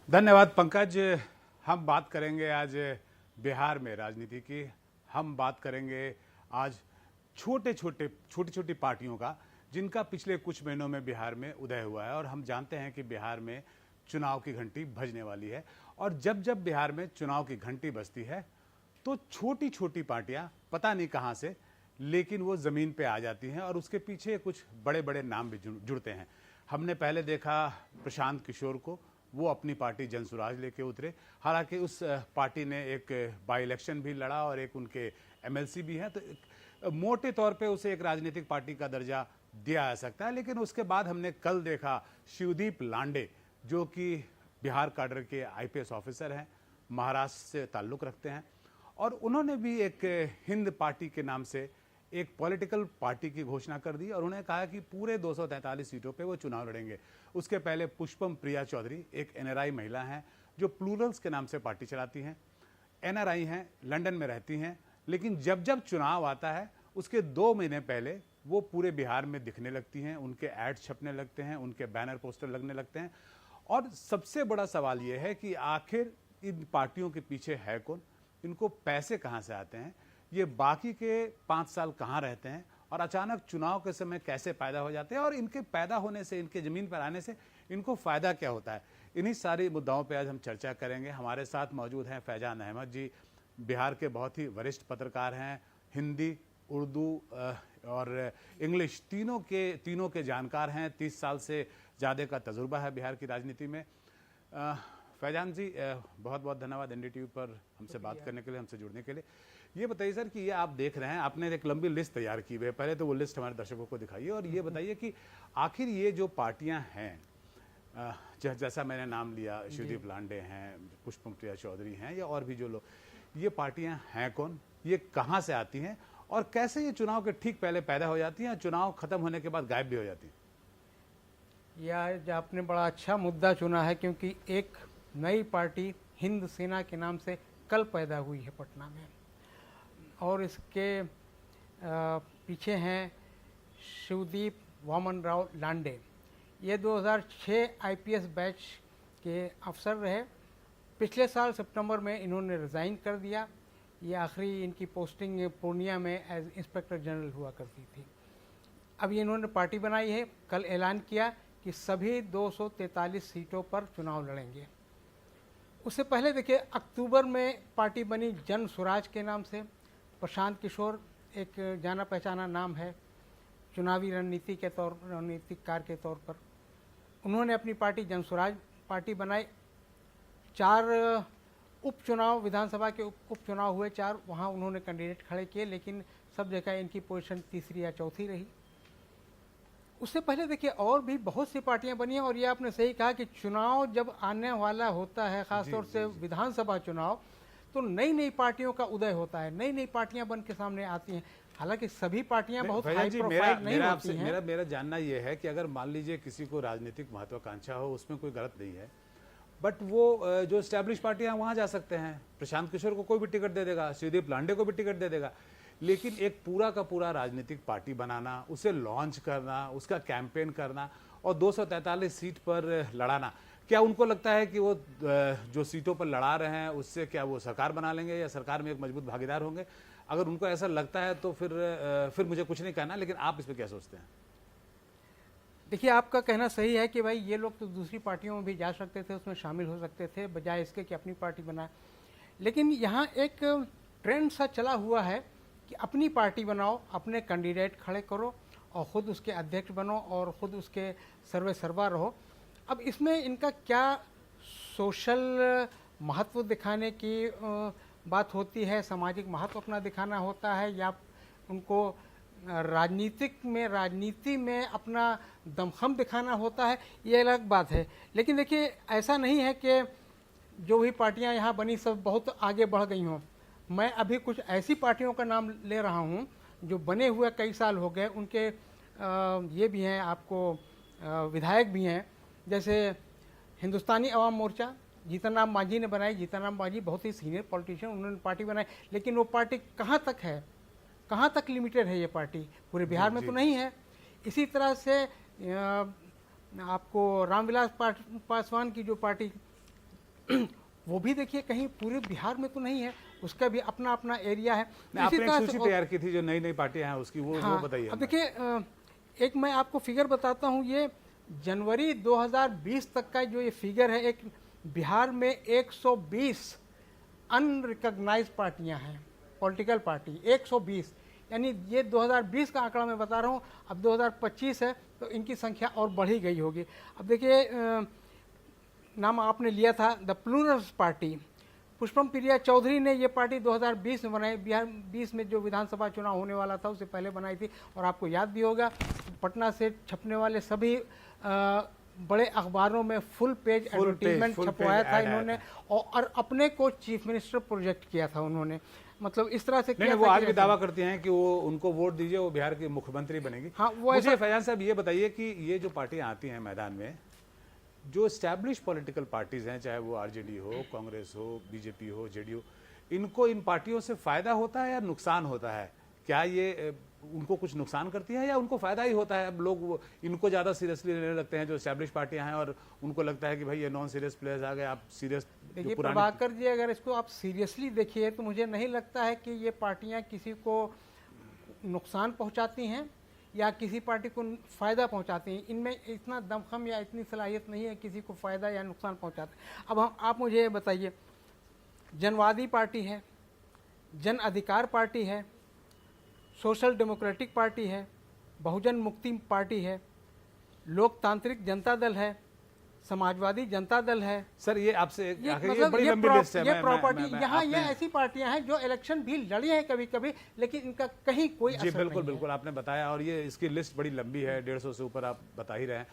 धन्यवाद पंकज। हम बात करेंगे आज बिहार में राजनीति की। हम बात करेंगे आज छोटी छोटी पार्टियों का जिनका पिछले कुछ महीनों में बिहार में उदय हुआ है। और हम जानते हैं कि बिहार में चुनाव की घंटी बजने वाली है। और जब जब बिहार में चुनाव की घंटी बजती है तो छोटी छोटी पार्टियां पता नहीं कहां से, लेकिन वो जमीन पे आ जाती हैं और उसके पीछे कुछ बड़े बड़े नाम भी जुड़ते हैं। हमने पहले देखा प्रशांत किशोर को, वो अपनी पार्टी जनसुराज लेके उतरे। हालांकि उस पार्टी ने एक बाई इलेक्शन भी लड़ा और एक उनके एमएलसी भी हैं, तो मोटे तौर पे उसे एक राजनीतिक पार्टी का दर्जा दिया जा सकता है। लेकिन उसके बाद हमने कल देखा शिवदीप लांडे, जो कि बिहार काडर के आईपीएस ऑफिसर हैं, महाराष्ट्र से ताल्लुक रखते हैं, और उन्होंने भी एक हिंद पार्टी के नाम से एक पॉलिटिकल पार्टी की घोषणा कर दी और उन्होंने कहा कि पूरे 243 सीटों पे वो चुनाव लड़ेंगे। उसके पहले पुष्पम प्रिया चौधरी एक एनआरआई महिला हैं जो प्लूरल्स के नाम से पार्टी चलाती हैं, एनआरआई हैं, लंदन में रहती हैं, लेकिन जब जब चुनाव आता है उसके 2 महीने पहले वो पूरे बिहार में दिखने लगती हैं, उनके एड छपने लगते हैं, उनके बैनर पोस्टर लगने लगते हैं। और सबसे बड़ा सवाल ये है कि आखिर इन पार्टियों के पीछे है कौन, इनको पैसे कहाँ से आते हैं, ये बाकी के 5 साल कहाँ रहते हैं और अचानक चुनाव के समय कैसे पैदा हो जाते हैं, और इनके पैदा होने से, इनके ज़मीन पर आने से इनको फ़ायदा क्या होता है। इन्हीं सारी मुद्दाओं पे आज हम चर्चा करेंगे। हमारे साथ मौजूद हैं फैजान अहमद जी, बिहार के बहुत ही वरिष्ठ पत्रकार हैं, हिंदी, उर्दू और इंग्लिश तीनों के जानकार हैं, 30 साल से ज़्यादा का तजुर्बा है बिहार की राजनीति में। फैजान जी, बहुत बहुत धन्यवाद एनडीटीवी पर हमसे बात करने के लिए, हमसे जुड़ने के लिए। ये बताइए सर कि ये आप देख रहे हैं, आपने एक लंबी लिस्ट तैयार की हुई है, पहले तो वो लिस्ट हमारे दर्शकों को दिखाइए और ये बताइए कि आखिर ये जो पार्टियां हैं, जैसा मैंने नाम लिया, शिवदीप लांडे हैं, पुष्पम प्रिया चौधरी हैं, या और भी जो लोग, ये पार्टियां हैं कौन, ये कहाँ से आती हैं और कैसे ये चुनाव के ठीक पहले पैदा हो जाती हैं, चुनाव खत्म होने के बाद गायब भी हो जाती हैं? यह आपने बड़ा अच्छा मुद्दा चुना है, क्योंकि एक नई पार्टी हिंद सेना के नाम से कल पैदा हुई है पटना में, और इसके पीछे हैं शिवदीप वामन राव लांडे। ये 2006 आईपीएस बैच के अफसर रहे। पिछले साल सितंबर में इन्होंने रिज़ाइन कर दिया। ये आखिरी इनकी पोस्टिंग पूर्णिया में एज इंस्पेक्टर जनरल हुआ करती थी। अब ये इन्होंने पार्टी बनाई है, कल ऐलान किया कि सभी 243 सीटों पर चुनाव लड़ेंगे। उससे पहले देखिए, अक्टूबर में पार्टी बनी जन स्वराज के नाम से। प्रशांत किशोर एक जाना पहचाना नाम है चुनावी रणनीतिकार के तौर पर। उन्होंने अपनी पार्टी जन स्वराज पार्टी बनाई। 4 उपचुनाव, विधानसभा के उपचुनाव हुए 4, वहाँ उन्होंने कैंडिडेट खड़े किए, लेकिन सब जगह इनकी पोजीशन तीसरी या चौथी रही। उससे पहले देखिए और भी बहुत सी पार्टियां बनी हैं, और ये आपने सही कहा कि चुनाव जब आने वाला होता है, खासतौर से विधानसभा चुनाव, तो नई नई पार्टियों का उदय होता है, नई नई पार्टियां बन के सामने आती हैं। हालांकि सभी पार्टियां बहुत हाई प्रोफाइल नहीं होती हैं। मेरा जानना यह है कि अगर मान लीजिए किसी को राजनीतिक महत्वाकांक्षा हो, उसमें कोई गलत नहीं है, बट वो जो एस्टैब्लिश पार्टियां वहां जा सकते हैं। प्रशांत किशोर को कोई भी टिकट दे देगा, शिवदीप लांडे को भी टिकट दे देगा, लेकिन एक पूरा का पूरा राजनीतिक पार्टी बनाना, उसे लॉन्च करना, उसका कैंपेन करना और 243 सीट पर लड़ाना, क्या उनको लगता है कि वो जो सीटों पर लड़ा रहे हैं उससे क्या वो सरकार बना लेंगे या सरकार में एक मजबूत भागीदार होंगे? अगर उनको ऐसा लगता है तो फिर मुझे कुछ नहीं कहना, लेकिन आप इस पर क्या सोचते हैं? देखिए, आपका कहना सही है कि भाई ये लोग तो दूसरी पार्टियों में भी जा सकते थे, उसमें शामिल हो सकते थे, बजाय इसके कि अपनी पार्टी बनाए। लेकिन यहाँ एक ट्रेंड सा चला हुआ है कि अपनी पार्टी बनाओ, अपने कैंडिडेट खड़े करो और ख़ुद उसके अध्यक्ष बनो और ख़ुद उसके सर्वे सर्वा रहो। अब इसमें इनका क्या सोशल महत्व दिखाने की बात होती है, सामाजिक महत्व अपना दिखाना होता है, या उनको राजनीति में अपना दमखम दिखाना होता है, ये अलग बात है। लेकिन देखिए, ऐसा नहीं है कि जो भी पार्टियां यहाँ बनी सब बहुत आगे बढ़ गई हों। मैं अभी कुछ ऐसी पार्टियों का नाम ले रहा हूँ जो बने हुए कई साल हो गए, उनके ये भी हैं, आपको विधायक भी हैं। जैसे हिंदुस्तानी अवाम मोर्चा, जीतनराम मांझी ने बनाई। जीतनराम मांझी बहुत ही सीनियर पॉलिटिशियन, उन्होंने पार्टी बनाई, लेकिन वो पार्टी कहाँ तक है, कहाँ तक लिमिटेड है ये पार्टी, पूरे बिहार में तो नहीं है। इसी तरह से आपको रामविलास पासवान की जो पार्टी वो भी देखिए कहीं पूरे बिहार में तो नहीं है, उसका भी अपना अपना एरिया है। आपने इसी एक तरह सूची से तैयार की थी जो नई नई पार्टियां हैं उसकी, वो बताइए अब हमें। देखिए एक मैं आपको फिगर बताता हूँ, ये जनवरी 2020 तक का जो ये फिगर है, एक बिहार में 120 अनरिकॉग्नाइज्ड पार्टियां हैं, पॉलिटिकल पार्टी 120, यानी ये 2020 का आंकड़ा मैं बता रहा हूँ। अब 2025 है तो इनकी संख्या और बढ़ी गई होगी। अब देखिए नाम आपने लिया था the Plurals party, Pushpam Priya Chaudhary ने ये पार्टी 2020 में बनाई, बिहार 20 में जो विधानसभा चुनाव होने वाला था उससे पहले बनाई थी। और आपको याद भी होगा, पटना से छपने वाले सभी बड़े अखबारों में फुल पेज एडवर्टीजमेंट छपवाया था इन्होंने, और अपने को चीफ मिनिस्टर प्रोजेक्ट किया था उन्होंने। मतलब इस तरह से किया वो था आज भी दावा करती हैं कि वो उनको वोट दीजिए, वो बिहार की मुख्यमंत्री बनेगी। हाँ, वो मुझे फैजान साहब ये बताइए कि ये जो पार्टियां आती हैं मैदान में, जो स्टैब्लिश पॉलिटिकल पार्टीज हैं, चाहे वो आरजेडी हो, कांग्रेस हो, बीजेपी हो, जेडीयू, इनको इन पार्टियों से फायदा होता है या नुकसान होता है? क्या ये उनको कुछ नुकसान करती है या उनको फायदा ही होता है? अब लोग इनको ज्यादा सीरियसली लेने लगते हैं जो स्टैब्लिश पार्टियां हैं, और उनको लगता है कि भाई ये नॉन सीरियस प्लेयर्स आ गए, आप सीरियस। देखिए प्रभाकर जी, अगर इसको आप सीरियसली देखिए तो मुझे नहीं लगता है कि ये पार्टियां किसी को नुकसान पहुंचाती हैं या किसी पार्टी को फ़ायदा पहुंचाती हैं। इनमें इतना दमखम या इतनी सलाहियत नहीं है किसी को फ़ायदा या नुकसान पहुंचाते। अब आप मुझे ये बताइए, जनवादी पार्टी है, जन अधिकार पार्टी है, सोशल डेमोक्रेटिक पार्टी है, बहुजन मुक्ति पार्टी है, लोकतांत्रिक जनता दल है, समाजवादी जनता दल है। सर ये आपसे ये ये बड़ी लंबी लिस्ट है। ये प्रॉपर्टी यहाँ ये ऐसी पार्टियां हैं जो इलेक्शन भी लड़ी हैं कभी कभी, लेकिन इनका कहीं कोई असर नहीं है। बिल्कुल आपने बताया, और ये इसकी लिस्ट बड़ी लंबी है, 150 से ऊपर आप बता ही रहे हैं।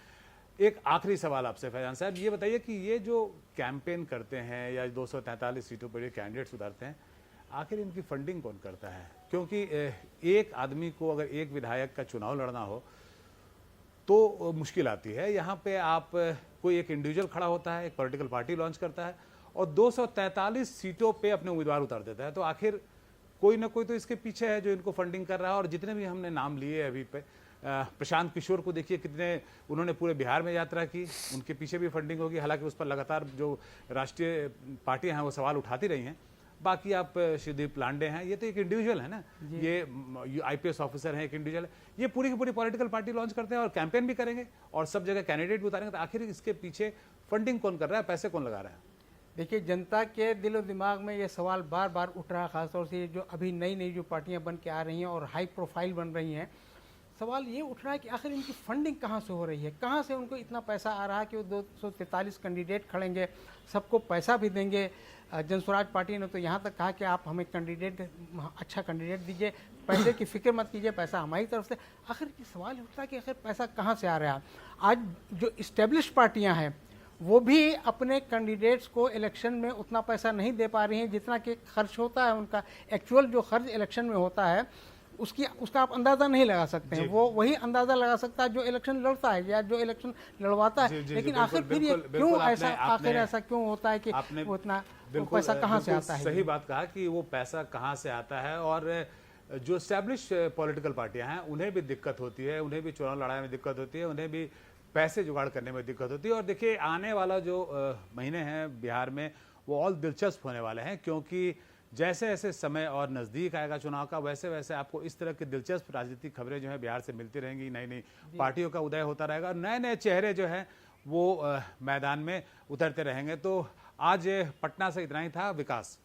एक आखिरी सवाल आपसे फैजान साहब, ये बताइए कि ये जो कैंपेन करते हैं या 243 सीटों पर ये कैंडिडेट्स उतारते हैं, आखिर इनकी फंडिंग कौन करता है? क्योंकि एक आदमी को अगर एक विधायक का चुनाव लड़ना हो तो मुश्किल आती है। यहाँ पे आप कोई एक इंडिविजुअल खड़ा होता है, एक पॉलिटिकल पार्टी लॉन्च करता है और 243 सीटों पे अपने उम्मीदवार उतार देता है। तो आखिर कोई ना कोई तो इसके पीछे है जो इनको फंडिंग कर रहा है। और जितने भी हमने नाम लिए अभी पे, प्रशांत किशोर को देखिए, कितने उन्होंने पूरे बिहार में यात्रा की, उनके पीछे भी फंडिंग होगी। हालांकि उस पर लगातार जो राष्ट्रीय पार्टियां हैं वो सवाल उठाती रही हैं। बाकी आप शिवदीप लांडे हैं, ये तो एक इंडिविजुअल है ना, ये आईपीएस ऑफिसर हैं, एक इंडिविजुअल है। ये पूरी की पूरी पॉलिटिकल पार्टी लॉन्च करते हैं और कैंपेन भी करेंगे और सब जगह कैंडिडेट भी उतारेंगे। तो आखिर इसके पीछे फंडिंग कौन कर रहा है, पैसे कौन लगा रहा है? देखिए, जनता के दिलो दिमाग में ये सवाल बार बार उठ रहा है, खासतौर से जो अभी नई नई जो पार्टियां बन के आ रही हैं और हाई प्रोफाइल बन रही हैं। सवाल ये उठ रहा है कि आखिर इनकी फंडिंग कहाँ से हो रही है, कहाँ से उनको इतना पैसा आ रहा है कि वो 243 कैंडिडेट खड़ेंगे, सबको पैसा भी देंगे। जनस्वराज पार्टी ने तो यहाँ तक कहा कि आप हमें कैंडिडेट, अच्छा कैंडिडेट दीजिए, पैसे की फिक्र मत कीजिए, पैसा हमारी तरफ से। आखिर ये सवाल उठता है कि आखिर पैसा कहाँ से आ रहा है? आज जो इस्टेब्लिश पार्टियाँ हैं वो भी अपने कैंडिडेट्स को इलेक्शन में उतना पैसा नहीं दे पा रही हैं जितना कि खर्च होता है उनका। एक्चुअल जो खर्च इलेक्शन में होता है उसका आप अंदाज़ा नहीं लगा सकते हैं। वो वही अंदाज़ा लगा सकता है जो इलेक्शन लड़ता है या जो इलेक्शन लड़वाता है। लेकिन आखिर फिर ये क्यों ऐसा, आखिर ऐसा क्यों होता है कि वो इतना पैसा कहाँ से आता है? सही बात कहा कि वो पैसा कहाँ से आता है। और जो एस्टैब्लिश पॉलिटिकल पार्टियां हैं उन्हें भी दिक्कत होती है, उन्हें भी चुनाव लड़ाई में दिक्कत होती है, उन्हें भी पैसे जुगाड़ करने में दिक्कत होती है। और देखिए, आने वाला जो महीने हैं बिहार में वो और दिलचस्प होने वाले हैं, क्योंकि जैसे जैसे समय और नज़दीक आएगा चुनाव का, वैसे वैसे आपको इस तरह की दिलचस्प राजनीतिक खबरें जो है बिहार से मिलती रहेंगी। नई नई पार्टियों का उदय होता रहेगा, नए नए चेहरे जो हैं वो मैदान में उतरते रहेंगे। तो आज पटना से इतना ही था। विकास।